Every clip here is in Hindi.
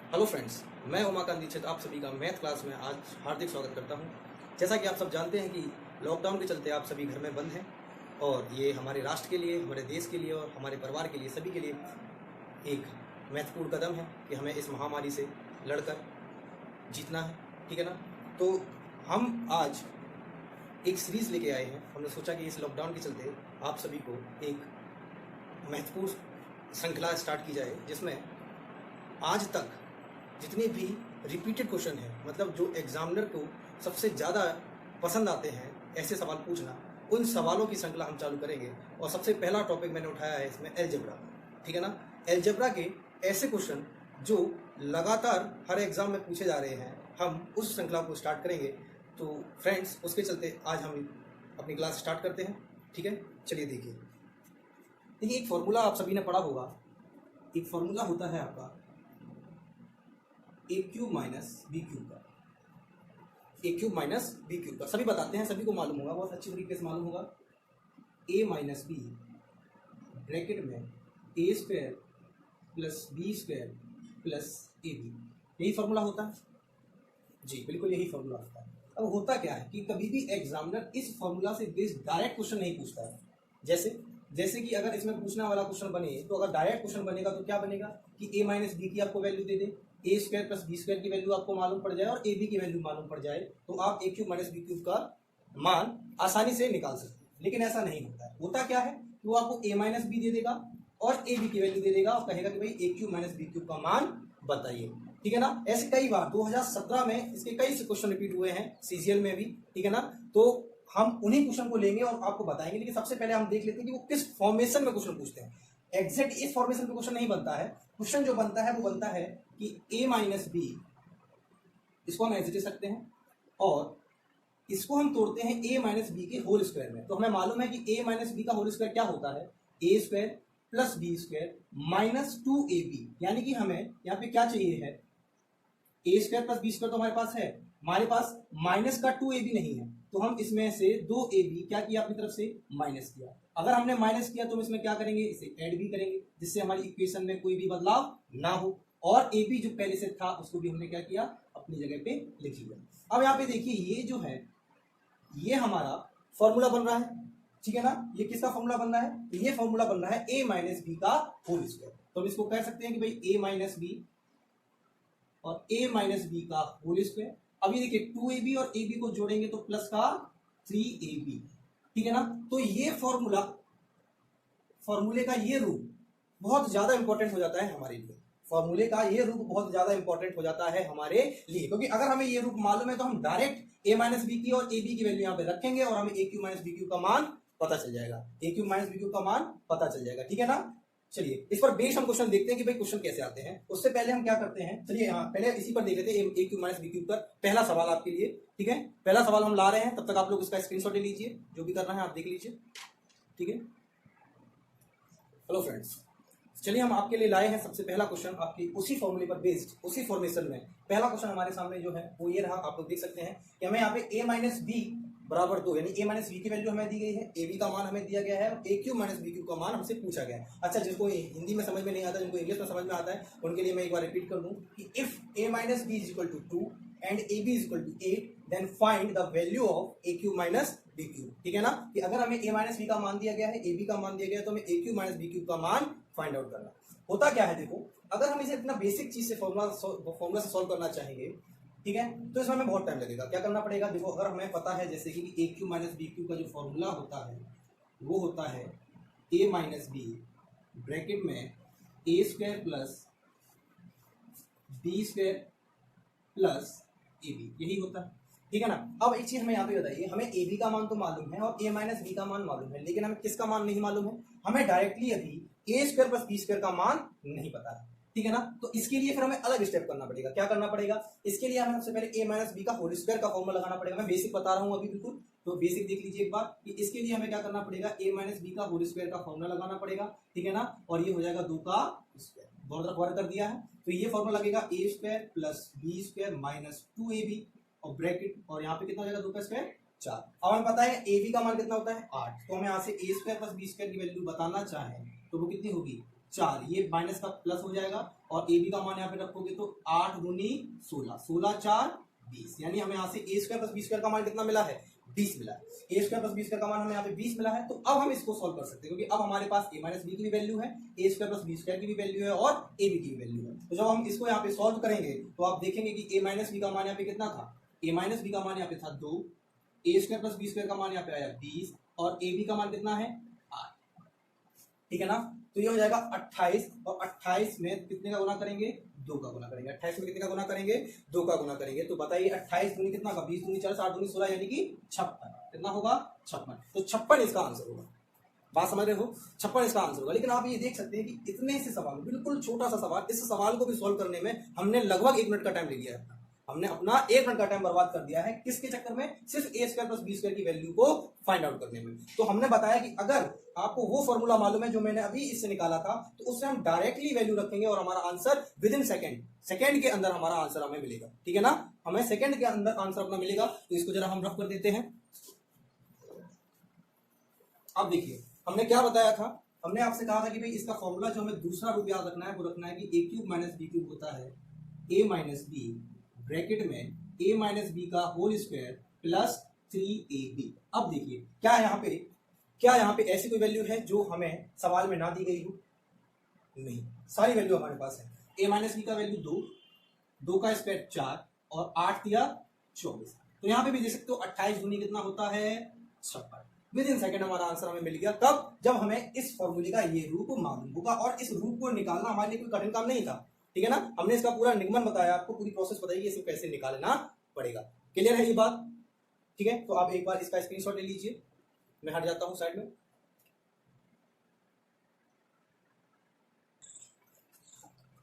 हेलो फ्रेंड्स, मैं उमाकांत दीक्षित आप सभी का मैथ क्लास में आज हार्दिक स्वागत करता हूं। जैसा कि आप सब जानते हैं कि लॉकडाउन के चलते आप सभी घर में बंद हैं और ये हमारे राष्ट्र के लिए, हमारे देश के लिए और हमारे परिवार के लिए, सभी के लिए एक महत्वपूर्ण कदम है कि हमें इस महामारी से लड़कर जीतना है। ठीक है ना? तो हम आज एक सीरीज़ लेके आए हैं। हमने सोचा कि इस लॉकडाउन के चलते आप सभी को एक महत्वपूर्ण श्रृंखला स्टार्ट की जाए, जिसमें आज तक जितने भी रिपीटेड क्वेश्चन हैं, मतलब जो एग्जामिनर को सबसे ज़्यादा पसंद आते हैं ऐसे सवाल पूछना, उन सवालों की श्रृंखला हम चालू करेंगे। और सबसे पहला टॉपिक मैंने उठाया है इसमें अलजेब्रा। ठीक है ना? अलजेब्रा के ऐसे क्वेश्चन जो लगातार हर एग्जाम में पूछे जा रहे हैं, हम उस श्रृंखला को स्टार्ट करेंगे। तो फ्रेंड्स, उसके चलते आज हम अपनी क्लास स्टार्ट करते हैं। ठीक है, चलिए देखिए एक फॉर्मूला आप सभी ने पढ़ा होगा। एक फॉर्मूला होता है आपका ए क्यूब माइनस बी क्यूब का। ए क्यूब माइनस बी क्यूब का सभी बताते हैं, सभी को मालूम होगा, बहुत अच्छी तरीके से मालूम होगा। ए माइनस बी ब्रैकेट में A square plus B square plus A B, यही फॉर्मूला होता है जी, बिल्कुल यही फॉर्मूला होता है। अब होता क्या है कि कभी भी एग्जामिनर इस फॉर्मूला से बेस्ड डायरेक्ट क्वेश्चन नहीं पूछता है। जैसे कि अगर इसमें पूछने वाला क्वेश्चन बने, तो अगर डायरेक्ट क्वेश्चन बनेगा तो क्या बनेगा कि ए माइनस बी की आपको वैल्यू दे दे, ए स्क्वायर प्लस बी स्क्वायर की वैल्यू आपको मालूम पड़ जाए और ए बी की वैल्यू मालूम पड़ जाए, तो आप ए क्यूब माइनस बी क्यूब का मान आसानी से निकाल सकते हैं। लेकिन ऐसा नहीं होता है। होता क्या है कि वो आपको ए माइनस बी दे देगा और ए बी की वैल्यू दे देगा और कहेगा कि भाई ए क्यूब माइनस बी क्यूब का मान बताइए। ठीक है ना? ऐसे कई बार 2017 में इसके कई क्वेश्चन रिपीट हुए हैं, सीजीएल में भी। ठीक है ना? तो हम उन्हीं क्वेश्चन को लेंगे और आपको बताएंगे। लेकिन सबसे पहले हम देख लेते हैं कि वो किस फॉर्मेशन में क्वेश्चन पूछते हैं। एग्जैक्ट इस फॉर्मेशन में क्वेश्चन नहीं बनता है। क्वेश्चन जो बनता है वो बनता है कि ए माइनस बी, इसको हम एज इट इज सकते हैं और इसको हम तोड़ते हैं ए माइनस बी के होल स्क्वायर में। तो हमें मालूम है कि ए माइनस बी का होल स्क्वायर क्या होता है, A square plus B square minus 2ab। यानी कि हमें यहाँ पे क्या चाहिए है, A square plus B square तो हमारे पास है, हमारे पास माइनस का 2ab नहीं है, तो हम इसमें से 2ab क्या किया, अपनी तरफ से माइनस किया। अगर हमने माइनस किया तो हम इसमें क्या करेंगे, इसे ऐड भी करेंगे, जिससे हमारी इक्वेशन में कोई भी बदलाव ना हो। और ए बी जो पहले से था उसको भी हमने क्या किया, अपनी जगह पे लिख लिया। अब यहाँ पे देखिए, ये जो है ये हमारा फॉर्मूला बन रहा है। ठीक है ना? ये किसका फॉर्मूला बन रहा है? ये फॉर्मूला बन रहा है ए माइनस बी का होल स्क्वायर। तो हम इसको कह सकते हैं कि भाई ए माइनस बी और ए माइनस बी का होल स्क्वायर। अब ये देखिए 2ab और ab को जोड़ेंगे तो प्लस का 3ab। ठीक है ना? तो ये फॉर्मूले का ये रूप बहुत ज्यादा इंपॉर्टेंट हो जाता है हमारे लिए। फॉर्मूले का ये रूप बहुत ज्यादा इंपॉर्टेंट हो जाता है हमारे लिए, क्योंकि अगर हमें ये रूप मालूम है तो हम डायरेक्ट ए माइनस बी की और ए बी की वैल्यू यहाँ पे रखेंगे और हमें ए क्यू माइनस बी क्यू का मान पता चल जाएगा। ए क्यू माइनस बी क्यू का मान पता चल जाएगा। ठीक है ना? चलिए इस पर बेस हम क्वेश्चन देखते हैं कि भाई क्वेश्चन कैसे आते हैं। उससे पहले हम क्या करते हैं, चलिए यहाँ पहले इसी पर देख लेते हैं, ए क्यू माइनस बी क्यू पर पहला सवाल आपके लिए। ठीक है, पहला सवाल हम ला रहे हैं, तब तक आप लोग इसका स्क्रीनशॉट ले लीजिए, जो भी करना है आप देख लीजिए। ठीक है, हेलो फ्रेंड्स, चलिए हम आपके लिए लाए हैं सबसे पहला क्वेश्चन, आपकी उसी फॉर्मूले पर बेस्ड, उसी फॉर्मेशन में पहला क्वेश्चन हमारे सामने जो है वो ये रहा। आप लोग देख सकते हैं कि हमें यहाँ पे ए माइनस बी बराबर 2, यानी ए माइनस बी की वैल्यू हमें दी गई है, ए बी का मान हमें दिया गया है और ए क्यू माइनस बी क्यू का मान हमसे पूछा गया है। अच्छा, जिनको हिंदी में समझ में नहीं आता, जिनको इंग्लिश में समझ में आता है, उनके लिए मैं एक बार रिपीट कर दूं कि if A minus B is equal to 2 and A B is equal to 8 then find the value of A cube minus B cube. ठीक है ना? कि अगर हमें ए माइनस बी का मान दिया गया है, ए बी का मान दिया गया है, तो हमें ए क्यू माइनस बी क्यू का मान फाइंड आउट करना। होता क्या है, देखो, अगर हम इसे इतना बेसिक चीज से फॉर्मूला से सॉल्व करना चाहेंगे, ठीक है, तो इसमें हमें बहुत टाइम लगेगा। क्या करना पड़ेगा, देखो, अगर हमें पता है जैसे कि ए क्यू माइनस बी क्यू का जो फॉर्मूला होता है वो होता है ए माइनस बी ब्रैकेट में A square plus B square plus A B, यही होता है। ठीक है ना? अब एक चीज हमें यहाँ पे बताइए, हमें ए बी का मान तो मालूम है और ए माइनस बी का मान मालूम है, लेकिन हमें किसका मान नहीं मालूम है, हमें डायरेक्टली अभी ए स्क्वायर प्लस बी स्क्वायर का मान नहीं पता है। ठीक है ना? तो इसके लिए फिर हमें अलग स्टेप करना पड़ेगा। क्या करना पड़ेगा, इसके लिए हमें सबसे पहले ए माइनस बी का होल स्क्वायर का फॉर्मूला लगाना पड़ेगा। मैं बेसिक बता रहा हूँ अभी बिल्कुल, तो बेसिक देख लीजिए एक बार कि इसके लिए हमें क्या करना पड़ेगा, ए माइनस बी का होल स्क्वायर का फॉर्मूला लगाना पड़ेगा। ठीक है ना? और ये हो जाएगा 2 का स्क्वायर, दोनों तरफ वर्ग कर दिया है, तो ये फॉर्मूला लगेगा A square plus B square minus 2ab और ब्रैकेट, और यहाँ पे कितना हो जाएगा, 2 का स्क्वायर 4। अब हमें पता है ए बी का मान कितना होता है 8, तो हमें यहाँ से ए स्क्वायर प्लस बी स्क्वायर की वैल्यू बताना चाहें तो वो कितनी होगी 4, ये माइनस का प्लस हो जाएगा और ए बी का मान यहाँ पे रखोगे तो 8 दूनी 16, 16 4 20, यानी हमें यहाँ से ए स्क्वायर प्लस बी स्क्वायर का मान कितना मिला है? 20 मिला है। A square plus B square का मान हमें यहाँ पे 20 मिला है। तो अब हम इसको सॉल्व कर सकते हैं, क्योंकि अब हमारे पास ए माइनस बी की भी वैल्यू है, A square plus B square की भी वैल्यू है और ए बी की भी वैल्यू है। तो जब हम इसको यहाँ पे सॉल्व करेंगे तो आप देखेंगे कि ए माइनस बी का मान यहाँ पे कितना था? ए माइनस बी का मान यहाँ पे था 2, ए स्क्वायर प्लस बी स्क्वायर का मान यहाँ पे आया 20 और ए बी का मान कितना है? 8। ठीक है ना? तो ये हो जाएगा 28 और 28 में कितने का गुना करेंगे? 2 का गुना करेंगे। 28 में कितने का गुना करेंगे? 2 का गुना करेंगे। तो बताइए 28 दूनी कितना का? 20 दूनी 40, 8 दूनी 16, यानी कि 56। कितना होगा? 56। तो 56 इसका आंसर होगा। बात समझ रहे हो? 56 इसका आंसर होगा। लेकिन आप ये देख सकते हैं कि इतने से सवाल, बिल्कुल छोटा सा सवाल, इस सवाल को भी सोल्व करने में हमने लगभग 1 मिनट का टाइम ले लिया है। हमने अपना 1 मिनट का टाइम बर्बाद कर दिया है किसके चक्कर में? सिर्फ ए स्क्वायर प्लस बी स्क्वायर की वैल्यू को फाइंड आउट करने में। तो हमने बताया कि अगर आपको वो फॉर्मूला मालूम है जो मैंने अभी इससे निकाला था, तो उससे हम डायरेक्टली वैल्यू रखेंगे और हमारा आंसर विद इन सेकंड के अंदर हमारा आंसर हमें मिलेगा। ठीक है ना? हमें सेकंड के अंदर आंसर अपना मिलेगा। तो इसको जरा हम रफ कर देते हैं। अब देखिए हमने क्या बताया था? हमने आपसे कहा था कि भाई इसका फॉर्मूला जो हमें दूसरा रूप याद रखना है वो रखना है कि ए क्यूब माइनस बी क्यूब होता है ए माइनस बी ब्रैकेट में ए माइनस बी का होल स्क्वायर प्लस 3ab। अब देखिए क्या यहाँ पे ऐसी कोई वैल्यू है जो हमें सवाल में ना दी गई हो? नहीं, सारी वैल्यू हमारे पास है। ए माइनस बी का वैल्यू 2, 2 का स्क्वायर 4 और 8 दिया 24। तो यहाँ पे भी देख सकते हो 28 दूनी कितना होता है? 56। विद इन सेकंड हमारा आंसर हमें मिल गया। कब? जब हमें इस फॉर्मूले का ये रूप मालूम होगा। और इस रूप को निकालना हमारे लिए कोई कठिन काम नहीं था। ठीक है ना? हमने इसका पूरा निगमन बताया, आपको पूरी प्रोसेस बताई कि इसे कैसे निकालना पड़ेगा। क्लियर है ये बात? ठीक है, तो आप एक बार इसका स्क्रीनशॉट ले लीजिए। मैं हट जाता हूं साइड में।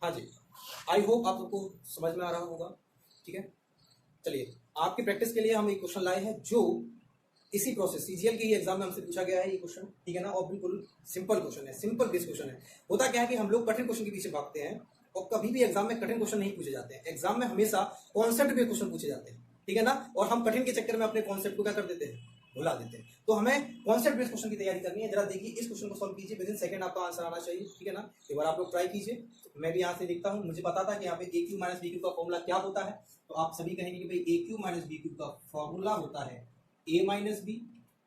हाँ जी, आई होप आप सबको समझ में आ रहा होगा। ठीक है, चलिए आपकी प्रैक्टिस के लिए हम एक क्वेश्चन लाए हैं जो इसी प्रोसेस सीजीएल के ही एग्जाम में हमसे पूछा गया है ये क्वेश्चन। ठीक है ना? और बिल्कुल सिंपल क्वेश्चन है, सिंपल बेस क्वेश्चन है। होता क्या है कि हम लोग कठिन क्वेश्चन के पीछे भागते हैं और कभी भी एग्जाम में कठिन क्वेश्चन नहीं पूछे जाते हैं। एग्जाम में हमेशा कॉन्सेप्ट पे क्वेश्चन पूछे जाते हैं। ठीक है ना? और हम कठिन के चक्कर में अपने कॉन्सेप्ट को क्या कर देते हैं? भुला देते हैं। तो हमें कॉन्सेप्ट बेस्ड क्वेश्चन की तैयारी करनी है। जरा देखिए इस क्वेश्चन को सॉल्व कीजिए, विद इन सेकंड आपका आंसर आना चाहिए। ठीक है ना? एक बार आप लोग ट्राई कीजिए। मैं भी यहाँ से देखता हूँ, मुझे पता था कि यहाँ पे ए क्यू माइनस बी क्यू का फॉर्मूला क्या होता है। तो आप सभी कहेंगे कि भाई ए क्यू माइनस बी क्यू का फॉर्मूला होता है ए माइनस बी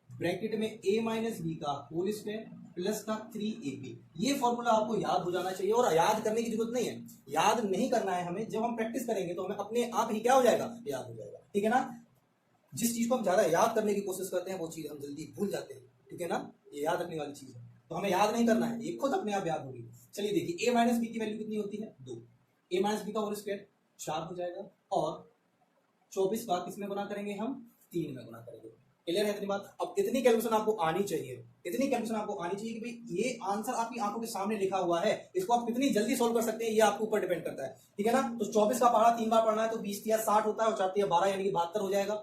ब्रैकेट में ए माइनस बी का होल स्क्वायर प्लस का 3ab। ये फॉर्मूला आपको याद हो जाना चाहिए और याद करने की जरूरत नहीं है। याद नहीं करना है हमें, जब हम प्रैक्टिस करेंगे तो हमें अपने आप ही क्या हो जाएगा? याद हो जाएगा। ठीक है ना? जिस चीज को हम ज्यादा याद करने की कोशिश करते हैं वो चीज हम जल्दी भूल जाते हैं। ठीक है ना? ये याद रखने वाली चीज है, तो हमें याद नहीं करना है, ये खुद अपने आप याद होगी। चलिए देखिए ए माइनस बी की वैल्यू कितनी होती है? 2। ए माइनस बी का होल स्क्वायर 4 हो जाएगा और 24 का किसमें गुना करेंगे? हम 3 में गुना करेंगे। क्लियर है इतनी बात? अब इतनी कैलकुलेशन आपको आनी चाहिए, इतनी कैलकुलेशन आपको आनी चाहिए कि भाई ये आंसर आपकी आंखों के सामने लिखा हुआ है, इसको आप कितनी जल्दी सोल्व कर सकते हैं ये आपके ऊपर डिपेंड करता है। ठीक है ना? तो 24 का पहाड़ा 3 बार पढ़ना है तो 20 तिया 60 होता है और 4 तिया 12 यानी कि 72 हो जाएगा।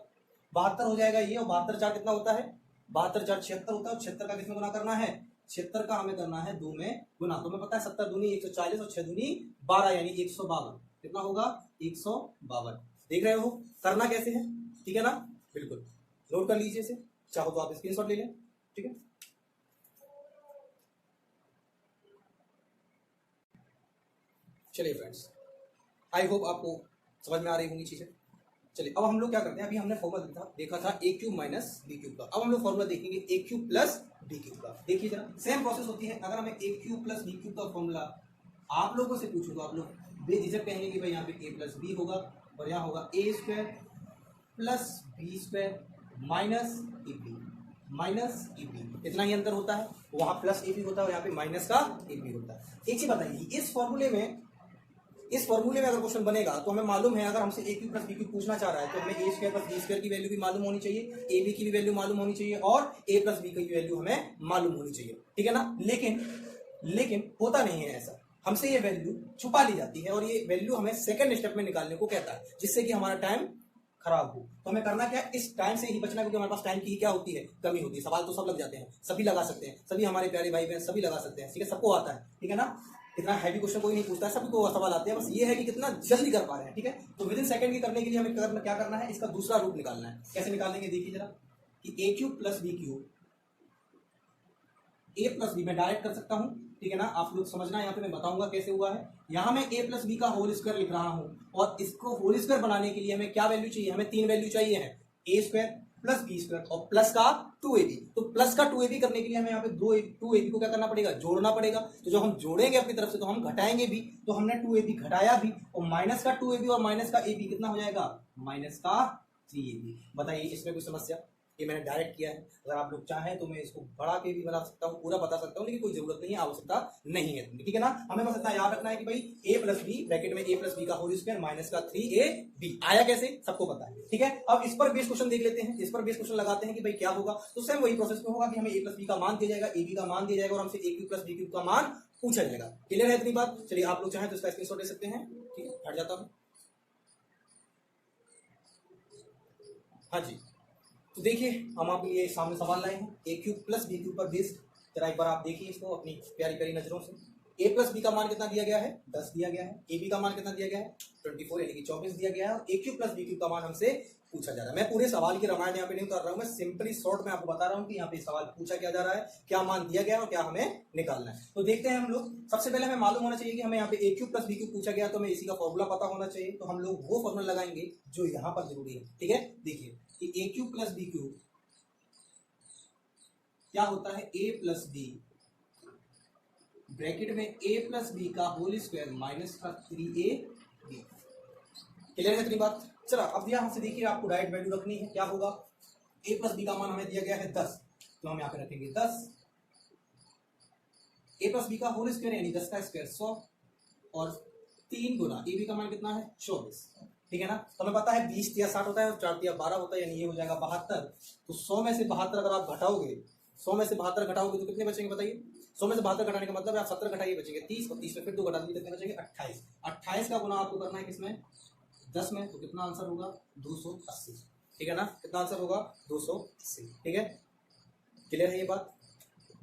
72 हो जाएगा ये, और 72 4 कितना होता है? 72 4 76 होता है। और 76 का किसमें गुना करना है? 76 का हमें करना है 2 में गुना। तो हमें पता है 70 दूनी 140 और 6 दूनी 12 यानी 152। कितना होगा? 152। देख रहे हो करना कैसे है? ठीक है ना? बिल्कुल नोट कर लीजिए इसे, चाहो तो आप स्क्रीनशॉट ले लें। ठीक है, चलिए फ्रेंड्स, आई होप आपको समझ में आ रही होंगी चीजें। चलिए अब हम लोग क्या करते हैं, अभी हमने फॉर्मूला देखा था ए क्यूब माइनस बी क्यूब का। अब हम लोग फॉर्मूला देखेंगे ए क्यूब प्लस बी क्यूब का। देखिए जरा सेम प्रोसेस होती है। अगर हमें ए क्यूब प्लस बी क्यूब का फॉर्मूला आप लोगों से पूछूं तो आप लोग बेझिझक कहेंगे कि भाई यहाँ पे ए प्लस बी होगा और यहाँ होगा A square plus B square minus A B. इतना ही अंतर होता है। वहां प्लस ए बी होता है और यहाँ पे माइनस का ए बी होता है। एक चीज बताइए, इस फॉर्मूले में अगर क्वेश्चन बनेगा तो हमें मालूम है, अगर हमसे ए क्यू प्लस बी क्यू पूछना चाह रहा है तो हमें ए स्क्वायर प्लस बी स्क्वायर की वैल्यू भी मालूम होनी चाहिए, ए बी की भी वैल्यू मालूम होनी चाहिए और ए प्लस बी की वैल्यू हमें मालूम होनी चाहिए। ठीक है ना? लेकिन होता नहीं है ऐसा। हमसे ये वैल्यू छुपा ली जाती है और ये वैल्यू हमें सेकंड स्टेप में निकालने को कहता है, जिससे कि हमारा टाइम खराब हो। तो हमें करना क्या है? इस टाइम से ही बचना, क्योंकि हमारे पास टाइम की क्या होती है? कमी होती है। सवाल तो सब लग जाते हैं, सभी लगा सकते हैं, सभी हमारे प्यारे भाई बहन सभी लगा सकते हैं। ठीक है, सबको आता है। ठीक है ना? इतना हैवी क्वेश्चन कोई नहीं पूछता है, सभी को सवाल आते हैं। बस ये है कि कितना जल्दी कर पा रहे हैं। ठीक है, तो विद इन सेकंड की करने के लिए हमें क्या करना है? इसका दूसरा रूप निकालना है। कैसे निकालेंगे देखिए जरा, कि ए क्यूब प्लस बी क्यूब, ए प्लस बी मैं डायरेक्ट कर सकता हूं। ठीक है ना। आप लोग समझना, यहाँ पे मैं बताऊंगा कैसे हुआ है। यहाँ मैं a प्लस बी का होल स्क्वायर लिख रहा हूँ और इसको होल स्क्वायर बनाने के लिए हमें क्या वैल्यू चाहिए, हमें 3 वैल्यू चाहिए है, A square plus B square और प्लस का 2ab। तो प्लस का 2ab करने के लिए हमें यहाँ पे 2ab को क्या करना पड़ेगा, जोड़ना पड़ेगा। तो जब हम जोड़ेंगे अपनी तरफ से तो हम घटाएंगे भी, तो हमने 2ab घटाया भी और माइनस का 2ab और माइनस का ab कितना हो जाएगा, माइनस का 3ab। बताइए इसमें कोई समस्या, ये मैंने डायरेक्ट किया है। अगर आप लोग चाहें तो मैं इसको बढ़ा के भी बता सकता हूँ, पूरा बता सकता हूँ, लेकिन कोई जरूरत नहीं है, आवश्यकता नहीं है, ठीक है ना। हमें बस इतना याद रखना है कि भाई a प्लस बी ब्रैकेट में a प्लस बी का होल स्क्वायर माइनस का 3ab आया कैसे, सबको पता है, ठीक है। अब इस पर बेस क्वेश्चन देख लेते हैं, इस पर बेस क्वेश्चन लगाते हैं कि भाई क्या होगा। तो सेम वही प्रोसेस में होगा कि हमें a प्लस बी का मान दिया जाएगा, ab का मान दिया जाएगा और हमसे a cube plus b cube का मान पूछा जाएगा। क्लियर है इतनी बात। चलिए आप लोग चाहें तो इसका स्क्रीनशॉट ले सकते हैं, ठीक है, हट जाता हूँ। हाँ जी, तो देखिए हम आपके लिए सामने सवाल लाए हैं, ए क्यूब प्लस बी क्यूब पर बेस्ड। जरा एक बार आप देखिए इसको अपनी प्यारी प्यारी नजरों से। ए प्लस बी का मान कितना दिया गया है, 10 दिया गया है। ए बी का मान कितना दिया गया है, 24 यानी कि 24 दिया गया है। और ए क्यूब प्लस बी क्यूब का मान हमसे पूछा जा रहा है। मैं पूरे सवाल की रामायण यहाँ पे नहीं कर रहा हूँ, मैं सिंपली शॉर्ट में आपको बता रहा हूँ कि यहाँ पे सवाल पूछा क्या जा रहा है, क्या मान दिया गया है और क्या हमें निकालना है। तो देखते हैं हम लोग। सबसे पहले हमें मालूम होना चाहिए कि हमें यहाँ पे ए क्यूब प्लस बी क्यूब पूछा गया, तो हमें इसी का फॉर्मूला पता होना चाहिए। तो हम लोग वो फॉर्मूला लगाएंगे जो यहाँ पर जरूरी है, ठीक है। देखिए कि ए क्यूब प्लस बी क्यूब क्या होता है, ए प्लस बी ब्रैकेट में ए प्लस बी का होल स्क्वायर माइनस का 3ab। क्लियर है इतनी बात। चलो अब यहां से देखिए आपको डायरेक्ट वैल्यू रखनी है, क्या होगा, ए प्लस बी का मान हमें दिया गया है 10, तो हम यहाँ पे रखेंगे 10। ए प्लस बी का होल स्क्वायर यानी 10 का स्क्वायर 100 और 3 गुना ए बी का मान कितना है 24, ठीक है ना। तो हमें पता है 20 या 60 होता है और 4 या 12 होता है, यानी ये हो जाएगा 72। तो 100 में से 72 अगर आप घटाओगे, 100 में से 72 घटाओगे तो कितने बचेंगे बताइए। 100 में से 72 घटाने का मतलब है आप 70 घटाइए बचेंगे 30 और 30 में फिर 2 घटा दीजिए कितने बचेंगे 28। 28 का गुना आपको करना है किसमें, 10 में, तो कितना आंसर होगा 280, ठीक है ना। कितना आंसर होगा 280, ठीक है। क्लियर है ये बात।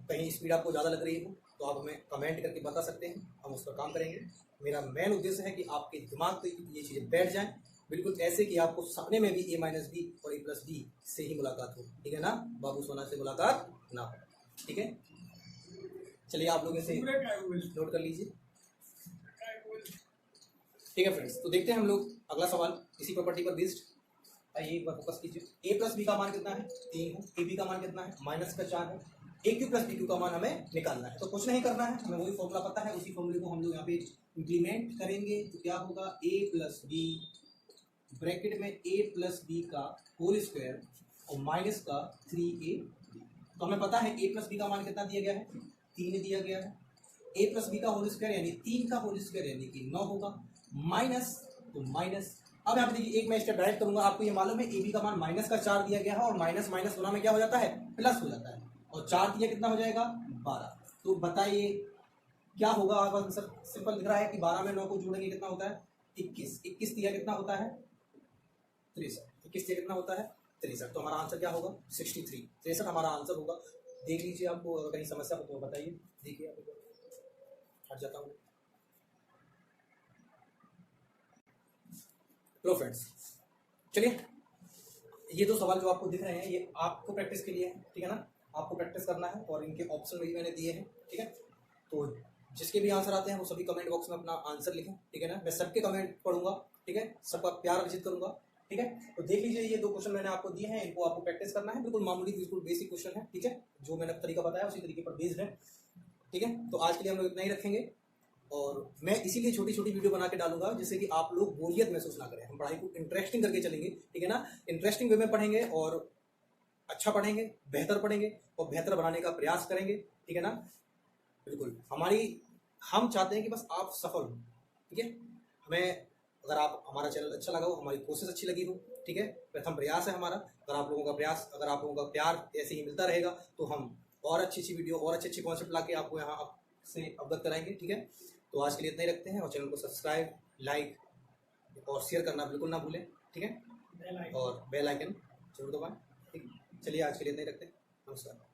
कहीं स्पीड आपको ज़्यादा लग रही है तो आप हमें कमेंट करके बता सकते हैं, हम उस पर काम करेंगे। मेरा मेन उद्देश्य है कि आपके दिमाग पे ये चीज़ें बैठ जाएं, बिल्कुल ऐसे कि आपको सपने में भी ए माइनस बी और ए प्लस बी से ही मुलाकात हो, ठीक है ना, बाबू सोना से मुलाकात ना हो, ठीक है। चलिए आप लोग इसे नोट कर लीजिए, ठीक है फ्रेंड्स। तो देखते हैं हम लोग अगला सवाल इसी प्रॉपर्टी पर बेस्ड। आइए एक बार फोकस कीजिए। ए प्लस बी का मान कितना है 3 है, ए बी का मान कितना है माइनस का 4 है, ए क्यू प्लस बी क्यू का मान हमें निकालना है। तो कुछ नहीं करना है, हमें वही फॉर्मूला पता है, उसी फॉर्मूले को हम लोग यहाँ पे इम्प्लीमेंट करेंगे। तो क्या होगा, ए प्लस बी ब्रैकेट में ए प्लस बी का होल स्क्वायर और माइनस का 3ab। तो हमें पता है ए प्लस बी का मान कितना दिया गया है 3 दिया गया है। ए प्लस बी का होल स्क्वायर यानी 3 का होल स्क्वायर यानी कि 9 होगा, माइनस तो माइनस। अब यहाँ पे देखिए एक मैं स्टेप डायरेक्ट करूंगा, आपको ये मालूम है ए बी का मान माइनस का 4 दिया गया है और माइनस माइनस गुना में क्या हो जाता है प्लस हो जाता है, और 4 दिया कितना हो जाएगा 12। तो बताइए क्या होगा, आंसर सिंपल दिख रहा है कि 12 में 9 को जोड़ेंगे कितना होता है 21, 21 दिया कितना होता है 63, 21 दिया कितना होता है 63। तो हमारा आंसर क्या होगा 63, 63 हमारा आंसर होगा। देख लीजिए, आपको अगर कहीं समस्या हो तो बताइए। देखिए आपको हट जाता हूँ। लो फ्रेंड्स, चलिए ये दो सवाल जो आपको दिख रहे हैं ये आपको प्रैक्टिस के लिए है, ठीक है ना, आपको प्रैक्टिस करना है और इनके ऑप्शन भी मैंने दिए हैं, ठीक है। तो जिसके भी आंसर आते हैं वो सभी कमेंट बॉक्स में अपना आंसर लिखें, ठीक है ना। मैं सबके कमेंट पढ़ूंगा, ठीक है, सबका प्यार विजिट करूंगा, ठीक है। तो देख लीजिए ये 2 क्वेश्चन मैंने आपको दिए हैं, इनको आपको प्रैक्टिस करना है, बिल्कुल मामूली बिल्कुल बेसिक क्वेश्चन है, ठीक है, जो मैंने तरीका बताया उसी तरीके पर बेस्ड है, ठीक है। तो आज के लिए हम लोग इतना ही रखेंगे और मैं इसीलिए छोटी छोटी वीडियो बना के डालूंगा जिससे कि आप लोग बोरियत महसूस ना करें। हम पढ़ाई को इंटरेस्टिंग करके चलेंगे, ठीक है ना, इंटरेस्टिंग वे में पढ़ेंगे और अच्छा पढ़ेंगे, बेहतर पढ़ेंगे और बेहतर बनाने का प्रयास करेंगे, ठीक है ना। बिल्कुल हम चाहते हैं कि बस आप सफल हो, ठीक है। हमें अगर आप हमारा चैनल अच्छा लगा हो, हमारी कोशिश अच्छी लगी हो, ठीक है, प्रथम प्रयास है हमारा। अगर आप लोगों का प्रयास, अगर आप लोगों का प्यार ऐसे ही मिलता रहेगा तो हम और अच्छी वीडियो और अच्छे कॉन्सेप्ट ला के आपको यहाँ से अवगत कराएंगे, ठीक है। तो आज के लिए इतना ही रखते हैं और चैनल को सब्सक्राइब, लाइक और शेयर करना बिल्कुल ना भूलें, ठीक है, और बेल आइकन जरूर दबाएं, ठीक है। चलिए आज के लिए इतना ही रखते हैं, नमस्कार।